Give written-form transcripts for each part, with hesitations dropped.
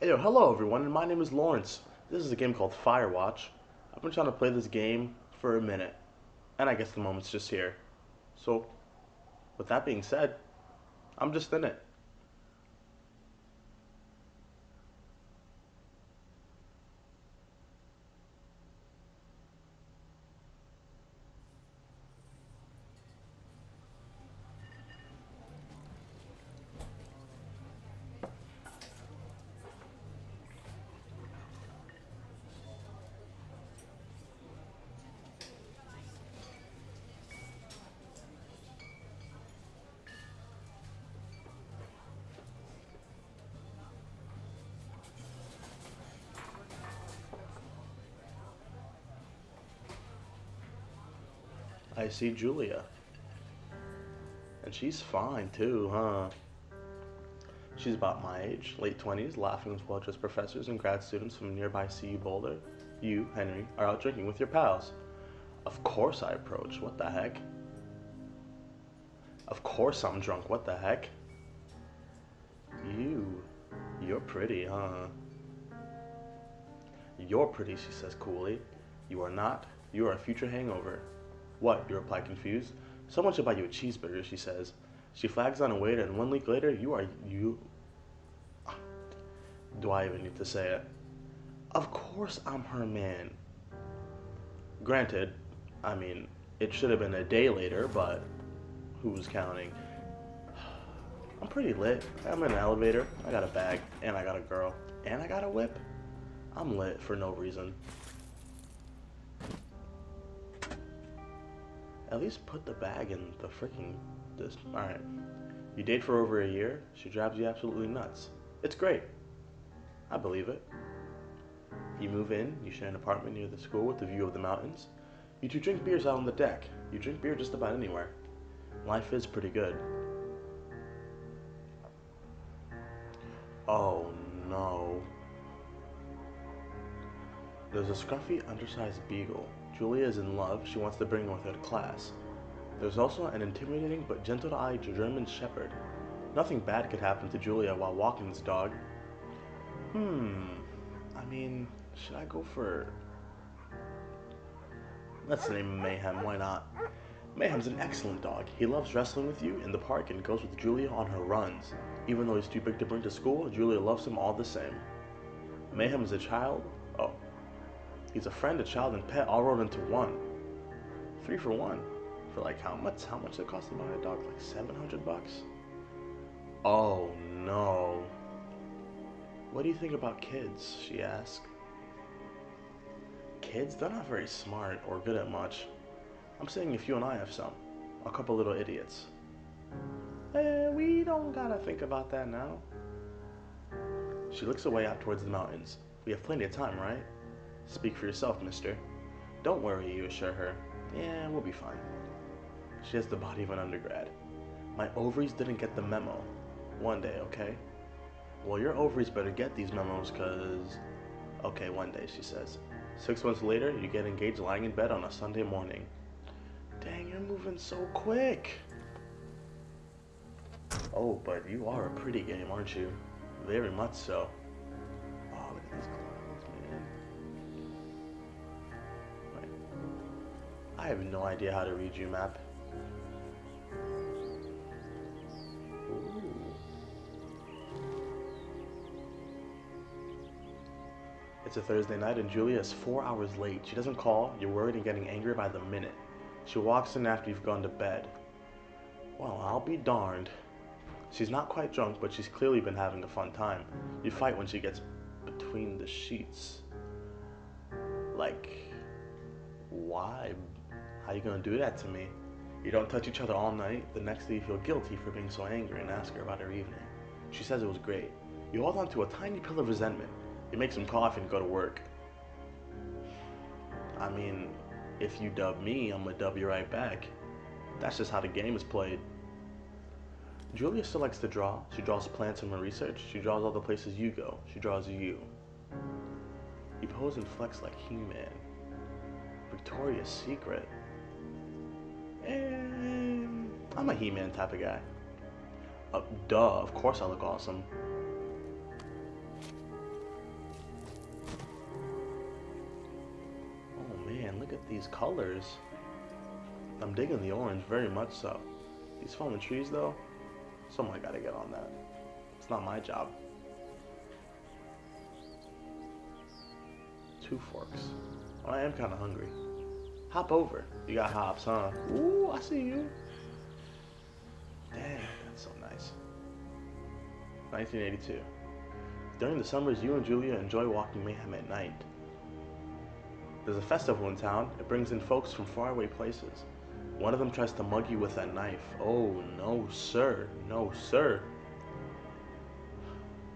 Yo, hello everyone, and my name is Lawrence. This is a game called Firewatch. I've been trying to play this game for a minute, and I guess the moment's just here. So, with that being said, I'm just in it. I see Julia. And she's fine too, huh? She's about my age, late 20s, laughing with well-dressed professors and grad students from nearby CU Boulder. You, Henry, are out drinking with your pals. Of course I approach, what the heck? Of course I'm drunk, what the heck? You, you're pretty, huh? You're pretty, she says coolly. You are not. You are a future hangover. What? You reply confused. Someone should buy you a cheeseburger, she says. She flags on a waiter, and 1 week later, you. Do I even need to say it? Of course I'm her man. Granted, I mean, it should have been a day later, but who's counting? I'm pretty lit. I'm in an elevator. I got a bag, and I got a girl, and I got a whip. I'm lit for no reason. At least put the bag in the freaking this. Alright. You date for over a year, she drives you absolutely nuts. It's great. I believe it. You move in, you share an apartment near the school with a view of the mountains. You two drink beers out on the deck. You drink beer just about anywhere. Life is pretty good. Oh no. There's a scruffy, undersized beagle. Julia is in love. She wants to bring him with her to class. There's also an intimidating but gentle-eyed German shepherd. Nothing bad could happen to Julia while walking this dog. I mean, should I go for... Let's name him Mayhem, why not? Mayhem's an excellent dog. He loves wrestling with you in the park and goes with Julia on her runs. Even though he's too big to bring to school, Julia loves him all the same. Mayhem is a child... Oh. He's a friend, a child, and pet all rolled into one. 3 for 1. For like how much? How much it cost to buy a dog? Like $700? Oh no. What do you think about kids? She asked. Kids? They're not very smart or good at much. I'm saying if you and I have some. A couple little idiots. We don't gotta think about that now. She looks away out towards the mountains. We have plenty of time, right? Speak for yourself, mister. Don't worry, you assure her. Yeah, we'll be fine. She has the body of an undergrad. My ovaries didn't get the memo. One day, okay? Well, your ovaries better get these memos, cause... Okay, one day, she says. 6 months later, you get engaged lying in bed on a Sunday morning. Dang, you're moving so quick. Oh, but you are a pretty game, aren't you? Very much so. Oh, look at these clowns, man. Wait. I have no idea how to read you, map. Ooh. It's a Thursday night and Julia is 4 hours late. She doesn't call, you're worried and getting angry by the minute. She walks in after you've gone to bed. Well, I'll be darned. She's not quite drunk, but she's clearly been having a fun time. You fight when she gets between the sheets. Like, why? How you gonna do that to me? You don't touch each other all night. The next day you feel guilty for being so angry and ask her about her evening. She says it was great. You hold on to a tiny pill of resentment. You make some coffee and go to work. I mean, if you dub me, I'm gonna dub you right back. That's just how the game is played. Julia still likes to draw. She draws plants from her research. She draws all the places you go. She draws you. You pose and flex like He-Man. Victoria's Secret. I'm a He-Man type of guy. Duh, of course I look awesome. these colors. I'm digging the orange very much so. These fallen trees though, someone gotta get on that. It's not my job. 2 forks. Well, I am kind of hungry. Hop over. You got hops, huh? Ooh, I see you. Dang, that's so nice. 1982. During the summers, you and Julia enjoy walking mayhem at night. There's a festival in town. It brings in folks from faraway places. One of them tries to mug you with that knife. Oh, no, sir. No, sir.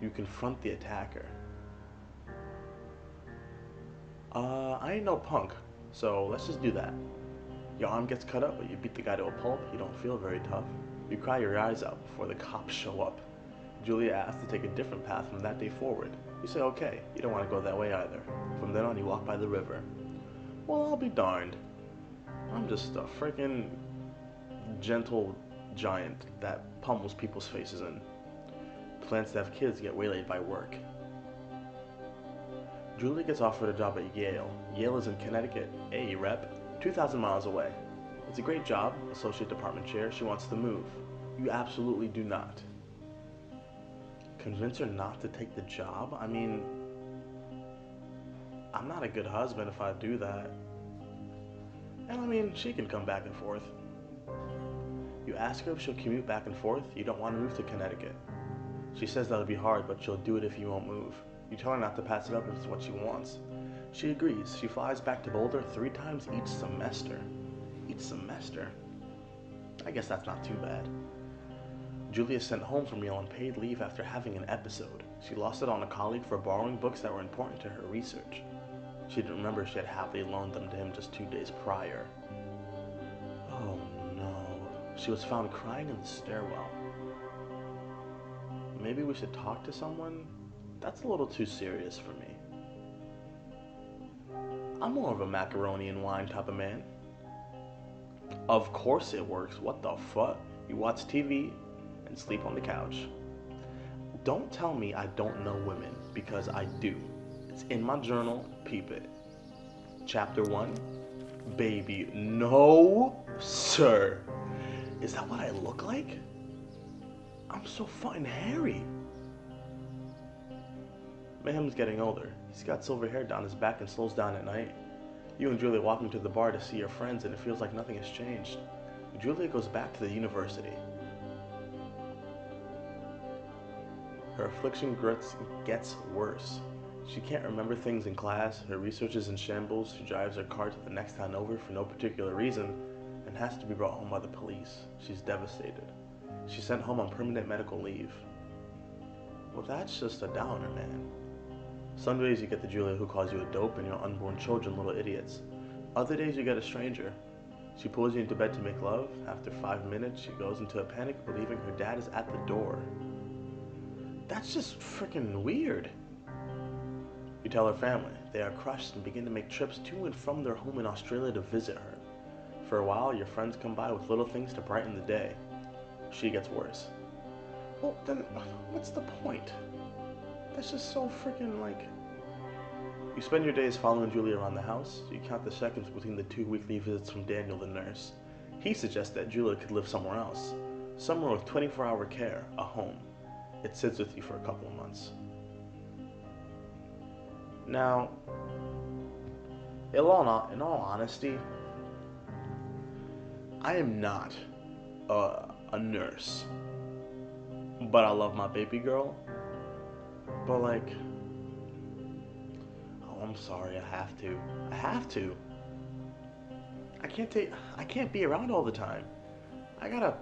You confront the attacker. I ain't no punk, so let's just do that. Your arm gets cut up, but you beat the guy to a pulp. You don't feel very tough. You cry your eyes out before the cops show up. Julia asks to take a different path from that day forward. You say okay, you don't want to go that way either. From then on, you walk by the river. Well, I'll be darned. I'm just a freaking gentle giant that pummels people's faces and plans to have kids get waylaid by work. Julia gets offered a job at Yale. Yale is in Connecticut. Hey, rep. 2,000 miles away. It's a great job, associate department chair. She wants to move. You absolutely do not. Convince her not to take the job? I mean, I'm not a good husband if I do that. And I mean, she can come back and forth. You ask her if she'll commute back and forth. You don't want to move to Connecticut. She says that'll be hard, but she'll do it if you won't move. You tell her not to pass it up if it's what she wants. She agrees. She flies back to Boulder 3 times each semester. Each semester? I guess that's not too bad. Julia sent home from Yale on paid leave after having an episode. She lost it on a colleague for borrowing books that were important to her research. She didn't remember she had happily loaned them to him just 2 days prior. Oh no. She was found crying in the stairwell. Maybe we should talk to someone? That's a little too serious for me. I'm more of a macaroni and wine type of man. Of course it works. What the fuck? You watch TV and sleep on the couch. Don't tell me I don't know women, because I do. It's in my journal. Peep it. Chapter 1. Baby. No, sir. Is that what I look like? I'm so fucking hairy. Mayhem's getting older. He's got silver hair down his back and slows down at night. You and Julia walk him to the bar to see your friends, and it feels like nothing has changed. Julia goes back to the university. Her affliction gets worse. She can't remember things in class, her research is in shambles, she drives her car to the next town over for no particular reason, and has to be brought home by the police. She's devastated. She's sent home on permanent medical leave. Well, that's just a downer, man. Some days you get the Julia who calls you a dope and your unborn children little idiots. Other days you get a stranger. She pulls you into bed to make love. After 5 minutes, she goes into a panic, believing her dad is at the door. That's just freaking weird. You tell her family. They are crushed and begin to make trips to and from their home in Australia to visit her. For a while, your friends come by with little things to brighten the day. She gets worse. Well, then, what's the point? That's just so freaking, like... You spend your days following Julia around the house. You count the seconds between the 2 weekly visits from Daniel the nurse. He suggests that Julia could live somewhere else. Somewhere with 24-hour care, a home. It sits with you for a couple of months. Now, in all honesty, I am not a nurse. But I love my baby girl. But like, oh, I'm sorry, I have to. I have to. I can't be around all the time. I gotta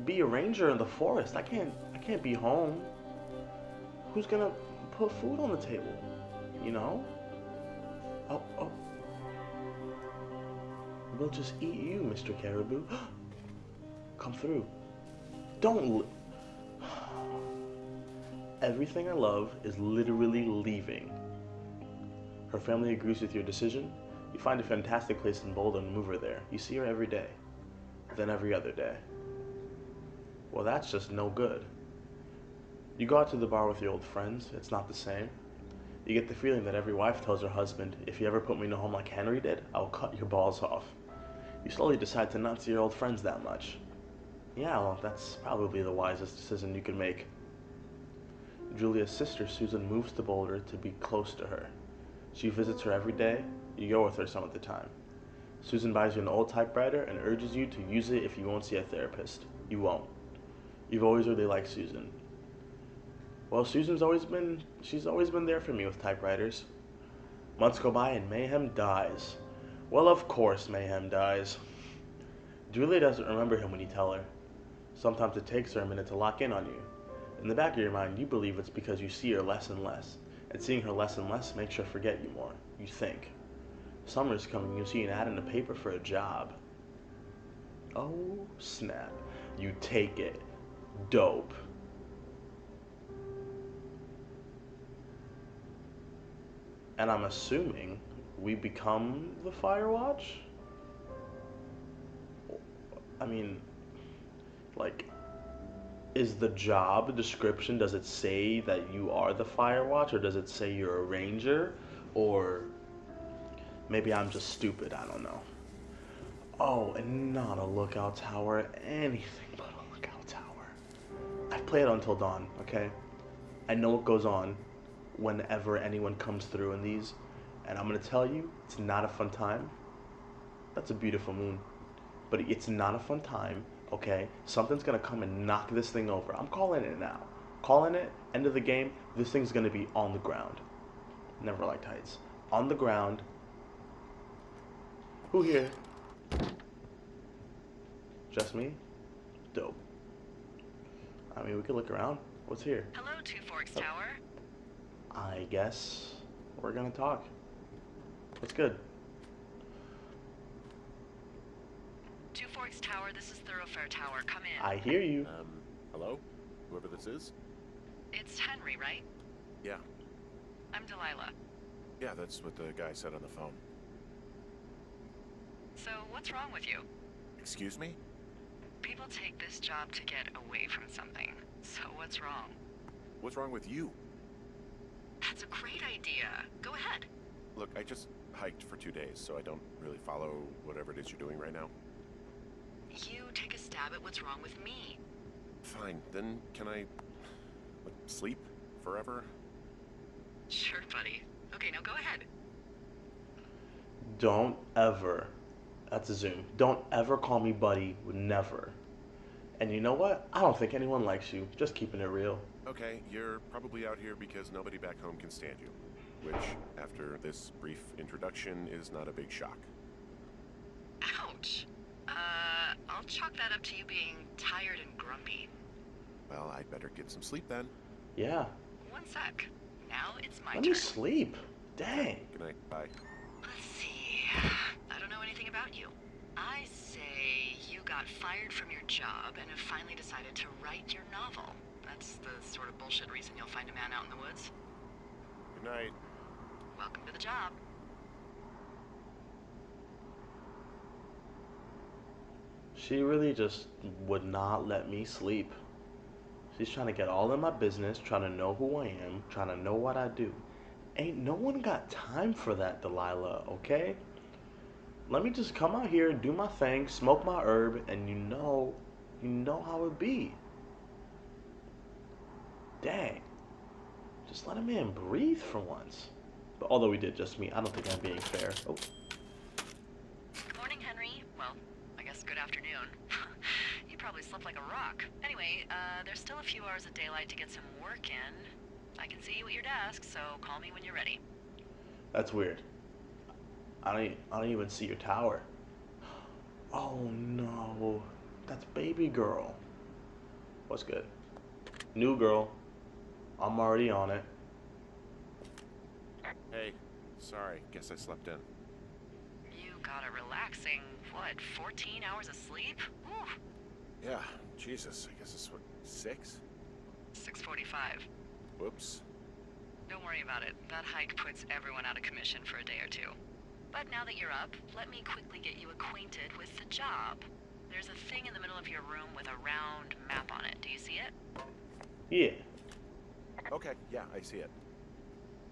be a ranger in the forest. I can't be home. Who's gonna put food on the table? You know? Oh. We'll just eat you, Mr. Caribou. Come through. Don't. Everything I love is literally leaving. Her family agrees with your decision. You find a fantastic place in Boulder and move her there. You see her every day. Then every other day. Well, that's just no good. You go out to the bar with your old friends. It's not the same. You get the feeling that every wife tells her husband, if you ever put me in a home like Henry did, I'll cut your balls off. You slowly decide to not see your old friends that much. Yeah, well, that's probably the wisest decision you can make. Julia's sister Susan moves to Boulder to be close to her. She visits her every day. You go with her some of the time. Susan buys you an old typewriter and urges you to use it if you won't see a therapist. You won't. You've always really liked Susan. Well, she's always been there for me with typewriters. Months go by and Mayhem dies. Well, of course Mayhem dies. Julia doesn't remember him when you tell her. Sometimes it takes her a minute to lock in on you. In the back of your mind, you believe it's because you see her less and less, and seeing her less and less makes her forget you more. You think. Summer's coming, you see an ad in the paper for a job. Oh, snap. You take it. Dope. And I'm assuming we become the Firewatch? I mean, like, is the job description, does it say that you are the Firewatch, or does it say you're a ranger? Or maybe I'm just stupid, I don't know. Oh, and not a lookout tower, anything but a lookout tower. I've played Until Dawn, okay? I know what goes on whenever anyone comes through in these, and I'm gonna tell you, it's not a fun time. That's a beautiful moon. But it's not a fun time, okay? Something's gonna come and knock this thing over. I'm calling it now. Calling it, end of the game, this thing's gonna be on the ground. Never liked heights. On the ground. Who here? Just me? Dope. I mean, we could look around. What's here? Hello, Two Forks Tower. I guess we're gonna talk. What's good? Two Forks Tower, this is Thoroughfare Tower. Come in. I hear you. Hello? Whoever this is? It's Henry, right? Yeah. I'm Delilah. Yeah, that's what the guy said on the phone. So, what's wrong with you? Excuse me? People take this job to get away from something. So, what's wrong? What's wrong with you? That's a great idea. Go ahead. Look, I just hiked for 2 days, so I don't really follow whatever it is you're doing right now. You take a stab at what's wrong with me. Fine, then can I sleep forever? Sure, buddy. Okay, now go ahead. Don't ever, that's a zoom, don't ever call me buddy, never. And you know what? I don't think anyone likes you, just keeping it real. Okay, you're probably out here because nobody back home can stand you. Which, after this brief introduction, is not a big shock. Ouch. I'll chalk that up to you being tired and grumpy. Well, I'd better get some sleep then. Yeah. One sec. Now it's my Let turn. me sleep. Dang. Good night, bye. Let's see. I don't know anything about you. I say you got fired from your job and have finally decided to write your novel. That's the sort of bullshit reason you'll find a man out in the woods. Good night. Welcome to the job. She really just would not let me sleep. She's trying to get all in my business, trying to know who I am, trying to know what I do. Ain't no one got time for that, Delilah, okay? Let me just come out here, do my thing, smoke my herb, and you know how it be. Dang. Just let a man breathe for once. But although we did just meet, I don't think I'm being fair. Oh. Good morning, Henry. Well, I guess good afternoon. You probably slept like a rock. Anyway, there's still a few hours of daylight to get some work in. I can see you at your desk, so call me when you're ready. That's weird. I don't even see your tower. Oh no. That's baby girl. What's good? New girl. I'm already on it. Hey, sorry, guess I slept in. You got a relaxing, 14 hours of sleep? Whew. Yeah, Jesus, I guess it's what, 6? 6:45. Whoops. Don't worry about it. That hike puts everyone out of commission for a day or two. But now that you're up, let me quickly get you acquainted with the job. There's a thing in the middle of your room with a round map on it. Do you see it? Yeah. Okay, yeah, I see it.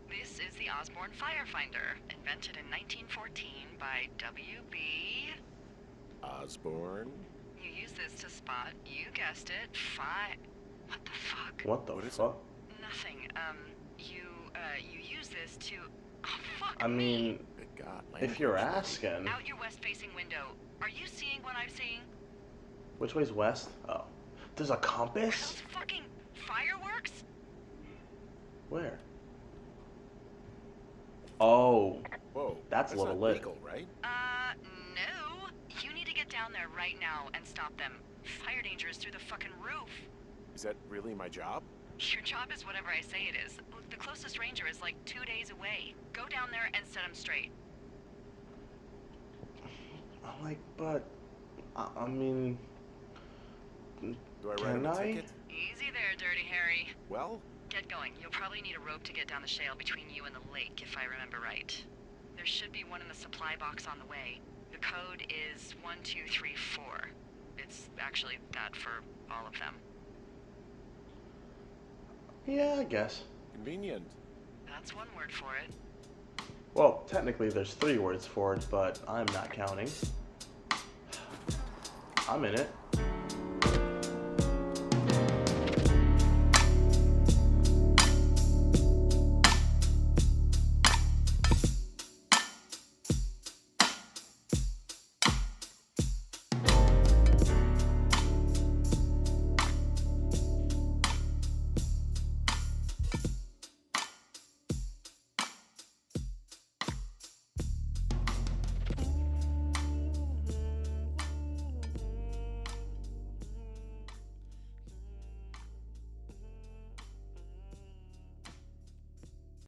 This is the Osborne Firefinder, invented in 1914 by W.B. Osborne? You use this to spot, you guessed it, What the fuck? What the What is fuck? Nothing. You use this to... Oh, fuck I mean, Good God, if you're language. asking, Out your west-facing window. Are you seeing what I'm seeing? which way's west? Oh, there's a Are compass? those fucking fireworks? Where? Oh, Whoa, That's a little not lit. legal, right? No. You need to get down there right now and stop them. Fire danger is through the fucking roof. Is that really my job? Your job is whatever I say it is. Look, the closest ranger is like 2 days away. Go down there and set him straight. I'm like, but, I mean, Do I write can him a I? ticket? Easy there, Dirty Harry. Well, Get going. You'll probably need a rope to get down the shale between you and the lake, if I remember right. There should be one in the supply box on the way. The code is 1234. It's actually that for all of them. Yeah, I guess. convenient. That's one word for it. Well, technically there's 3 words for it, but I'm not counting. I'm in it.